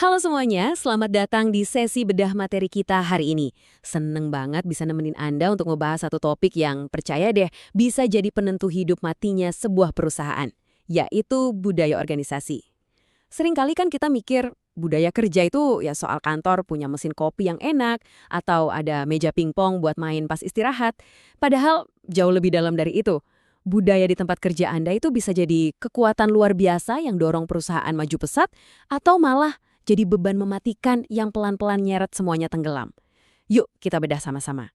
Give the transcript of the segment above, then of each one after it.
Halo semuanya, selamat datang di sesi bedah materi kita hari ini. Seneng banget bisa nemenin Anda untuk ngebahas satu topik yang percaya deh bisa jadi penentu hidup matinya sebuah perusahaan, yaitu budaya organisasi. Seringkali kan kita mikir budaya kerja itu ya soal kantor punya mesin kopi yang enak atau ada meja pingpong buat main pas istirahat. Padahal jauh lebih dalam dari itu. Budaya di tempat kerja Anda itu bisa jadi kekuatan luar biasa yang dorong perusahaan maju pesat atau malah jadi beban mematikan yang pelan-pelan nyeret semuanya tenggelam. Yuk kita bedah sama-sama.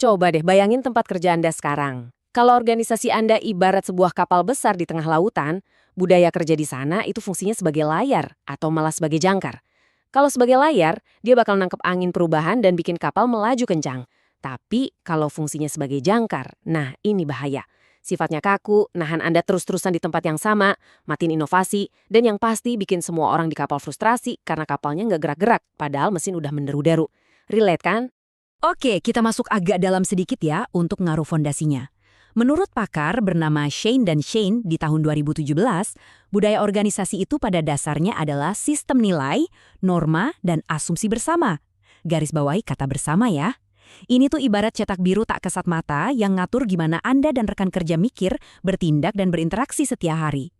Coba deh bayangin tempat kerja Anda sekarang. Kalau organisasi Anda ibarat sebuah kapal besar di tengah lautan, budaya kerja di sana itu fungsinya sebagai layar atau malah sebagai jangkar. Kalau sebagai layar, dia bakal nangkep angin perubahan dan bikin kapal melaju kencang. Tapi kalau fungsinya sebagai jangkar, nah ini bahaya. Sifatnya kaku, nahan Anda terus-terusan di tempat yang sama, matiin inovasi, dan yang pasti bikin semua orang di kapal frustrasi karena kapalnya nggak gerak-gerak, padahal mesin udah menderu-deru. Relate kan? Oke, kita masuk agak dalam sedikit ya untuk ngaruh fondasinya. Menurut pakar bernama Shane dan Shane di tahun 2017, budaya organisasi itu pada dasarnya adalah sistem nilai, norma, dan asumsi bersama. Garis bawahi kata bersama ya. Ini tuh ibarat cetak biru tak kesat mata yang ngatur gimana Anda dan rekan kerja mikir, bertindak, dan berinteraksi setiap hari.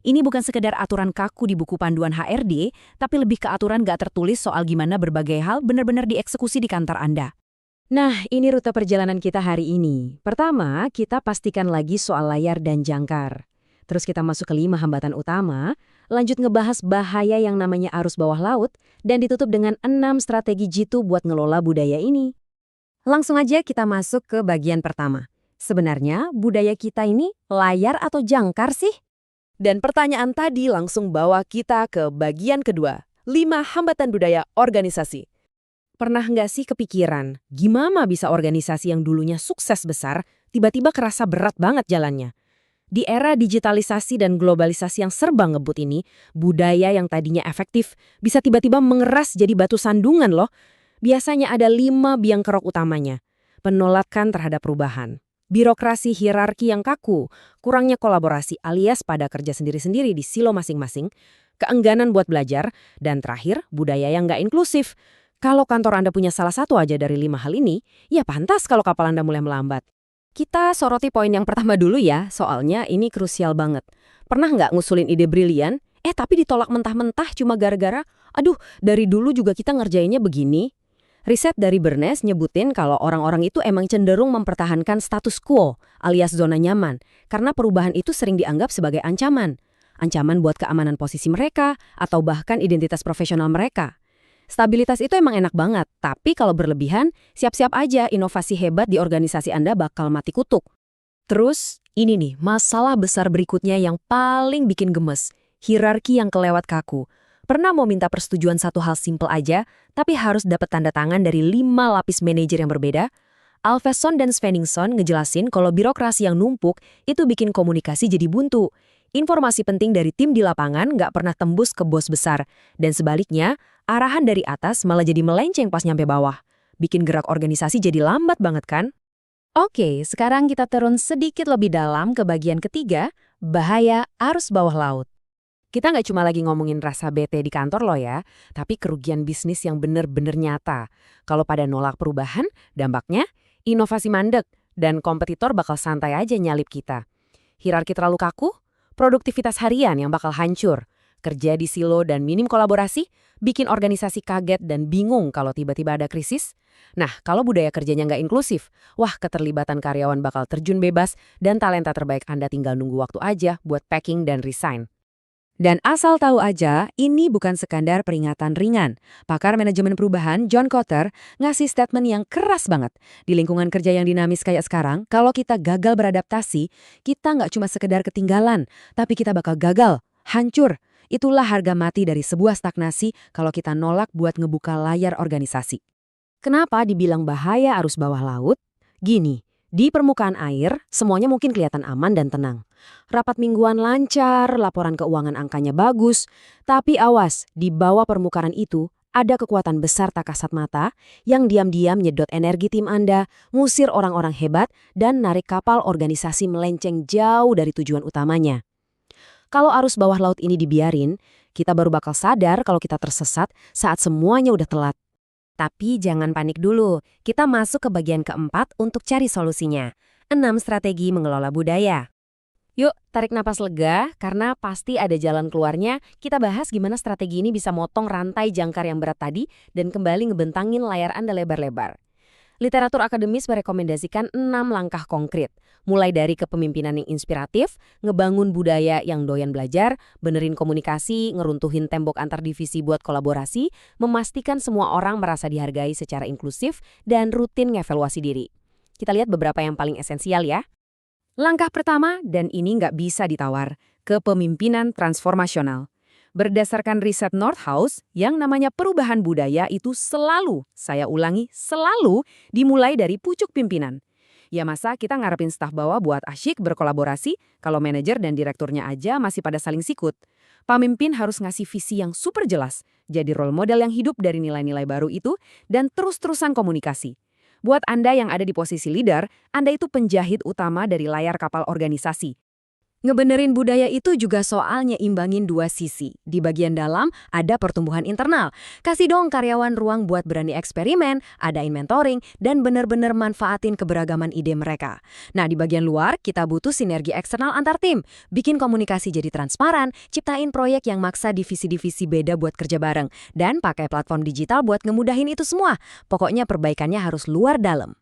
Ini bukan sekedar aturan kaku di buku panduan HRD, tapi lebih ke aturan gak tertulis soal gimana berbagai hal benar-benar dieksekusi di kantor Anda. Nah, ini rute perjalanan kita hari ini. Pertama, kita pastikan lagi soal layar dan jangkar. Terus kita masuk ke 5 hambatan utama, lanjut ngebahas bahaya yang namanya arus bawah laut, dan ditutup dengan 6 strategi jitu buat ngelola budaya ini. Langsung aja kita masuk ke bagian pertama. Sebenarnya budaya kita ini layar atau jangkar sih? Dan pertanyaan tadi langsung bawa kita ke bagian kedua, 5 hambatan budaya organisasi. Pernah nggak sih kepikiran, gimana bisa organisasi yang dulunya sukses besar, tiba-tiba kerasa berat banget jalannya? Di era digitalisasi dan globalisasi yang serba ngebut ini, budaya yang tadinya efektif bisa tiba-tiba mengeras jadi batu sandungan loh. Biasanya ada 5 biang kerok utamanya. Penolakan terhadap perubahan, birokrasi hierarki yang kaku, kurangnya kolaborasi alias pada kerja sendiri-sendiri di silo masing-masing, keengganan buat belajar, dan terakhir budaya yang nggak inklusif. Kalau kantor Anda punya salah satu aja dari 5 hal ini, ya pantas kalau kapal Anda mulai melambat. Kita soroti poin yang pertama dulu ya, soalnya ini krusial banget. Pernah nggak ngusulin ide brilian, tapi ditolak mentah-mentah cuma gara-gara, aduh dari dulu juga kita ngerjainnya begini? Riset dari Bernes nyebutin kalau orang-orang itu emang cenderung mempertahankan status quo alias zona nyaman karena perubahan itu sering dianggap sebagai ancaman. Ancaman buat keamanan posisi mereka atau bahkan identitas profesional mereka. Stabilitas itu emang enak banget, tapi kalau berlebihan, siap-siap aja inovasi hebat di organisasi Anda bakal mati kutuk. Terus, ini nih masalah besar berikutnya yang paling bikin gemes, hierarki yang kelewat kaku. Pernah mau minta persetujuan satu hal simpel aja, tapi harus dapat tanda tangan dari 5 lapis manajer yang berbeda? Alveson dan Svenningson ngejelasin kalau birokrasi yang numpuk itu bikin komunikasi jadi buntu. Informasi penting dari tim di lapangan nggak pernah tembus ke bos besar. Dan sebaliknya, arahan dari atas malah jadi melenceng pas nyampe bawah. Bikin gerak organisasi jadi lambat banget kan? Oke, sekarang kita turun sedikit lebih dalam ke bagian ketiga, bahaya arus bawah laut. Kita nggak cuma lagi ngomongin rasa bete di kantor loh ya, tapi kerugian bisnis yang bener-bener nyata. Kalau pada nolak perubahan, dampaknya inovasi mandek dan kompetitor bakal santai aja nyalip kita. Hierarki terlalu kaku, produktivitas harian yang bakal hancur. Kerja di silo dan minim kolaborasi, bikin organisasi kaget dan bingung kalau tiba-tiba ada krisis. Nah, kalau budaya kerjanya nggak inklusif, wah keterlibatan karyawan bakal terjun bebas dan talenta terbaik Anda tinggal nunggu waktu aja buat packing dan resign. Dan asal tahu aja, ini bukan sekadar peringatan ringan. Pakar manajemen perubahan John Kotter ngasih statement yang keras banget. Di lingkungan kerja yang dinamis kayak sekarang, kalau kita gagal beradaptasi, kita nggak cuma sekedar ketinggalan, tapi kita bakal gagal, hancur. Itulah harga mati dari sebuah stagnasi kalau kita nolak buat ngebuka layar organisasi. Kenapa dibilang bahaya arus bawah laut? Gini, di permukaan air, semuanya mungkin kelihatan aman dan tenang. Rapat mingguan lancar, laporan keuangan angkanya bagus. Tapi awas, di bawah permukaan itu ada kekuatan besar tak kasat mata yang diam-diam nyedot energi tim Anda, ngusir orang-orang hebat, dan narik kapal organisasi melenceng jauh dari tujuan utamanya. Kalau arus bawah laut ini dibiarin, Kita baru bakal sadar kalau kita tersesat saat semuanya udah telat. Tapi jangan panik dulu, kita masuk ke bagian keempat untuk cari solusinya. 6 strategi mengelola budaya. Yuk, tarik napas lega, karena pasti ada jalan keluarnya. Kita bahas gimana strategi ini bisa motong rantai jangkar yang berat tadi dan kembali ngebentangin layar Anda lebar-lebar. Literatur akademis merekomendasikan 6 langkah konkret. Mulai dari kepemimpinan yang inspiratif, ngebangun budaya yang doyan belajar, benerin komunikasi, ngeruntuhin tembok antar divisi buat kolaborasi, memastikan semua orang merasa dihargai secara inklusif, dan rutin ngevaluasi diri. Kita lihat beberapa yang paling esensial ya. Langkah pertama, dan ini nggak bisa ditawar, kepemimpinan transformasional. Berdasarkan riset Nordhaus, yang namanya perubahan budaya itu selalu, saya ulangi, selalu dimulai dari pucuk pimpinan. Ya masa kita ngarepin staf bawah buat asyik berkolaborasi, kalau manajer dan direkturnya aja masih pada saling sikut. Pemimpin harus ngasih visi yang super jelas, jadi role model yang hidup dari nilai-nilai baru itu, dan terus-terusan komunikasi. Buat Anda yang ada di posisi leader, Anda itu penjahit utama dari layar kapal organisasi. Ngebenerin budaya itu juga soalnya imbangin dua sisi. Di bagian dalam ada pertumbuhan internal. Kasih dong karyawan ruang buat berani eksperimen, adain mentoring, dan bener-bener manfaatin keberagaman ide mereka. Nah, di bagian luar kita butuh sinergi eksternal antar tim. Bikin komunikasi jadi transparan, ciptain proyek yang maksa divisi-divisi beda buat kerja bareng, dan pakai platform digital buat ngemudahin itu semua. Pokoknya perbaikannya harus luar dalam.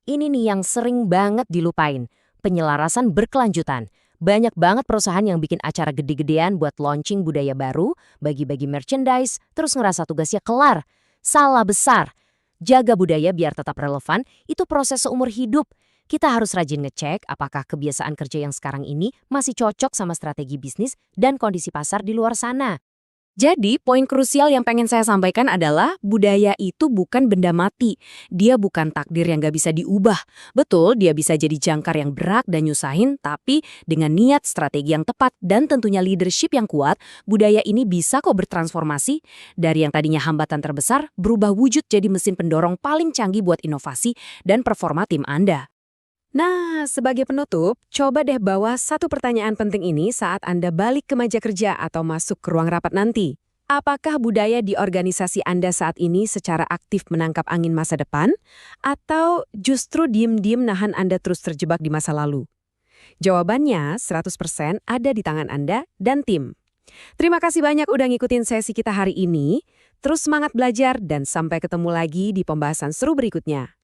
Ini nih yang sering banget dilupain, penyelarasan berkelanjutan. Banyak banget perusahaan yang bikin acara gede-gedean buat launching budaya baru, bagi-bagi merchandise, terus ngerasa tugasnya kelar. Salah besar. Jaga budaya biar tetap relevan, itu proses seumur hidup. Kita harus rajin ngecek apakah kebiasaan kerja yang sekarang ini masih cocok sama strategi bisnis dan kondisi pasar di luar sana. Jadi, poin krusial yang pengen saya sampaikan adalah budaya itu bukan benda mati. Dia bukan takdir yang gak bisa diubah. Betul, dia bisa jadi jangkar yang berat dan nyusahin, tapi dengan niat, strategi yang tepat, dan tentunya leadership yang kuat, budaya ini bisa kok bertransformasi. Dari yang tadinya hambatan terbesar, berubah wujud jadi mesin pendorong paling canggih buat inovasi dan performa tim Anda. Nah, sebagai penutup, coba deh bawa satu pertanyaan penting ini saat Anda balik ke meja kerja atau masuk ke ruang rapat nanti. Apakah budaya di organisasi Anda saat ini secara aktif menangkap angin masa depan? Atau justru diem-diem nahan Anda terus terjebak di masa lalu? Jawabannya 100% ada di tangan Anda dan tim. Terima kasih banyak udah ngikutin sesi kita hari ini. Terus semangat belajar dan sampai ketemu lagi di pembahasan seru berikutnya.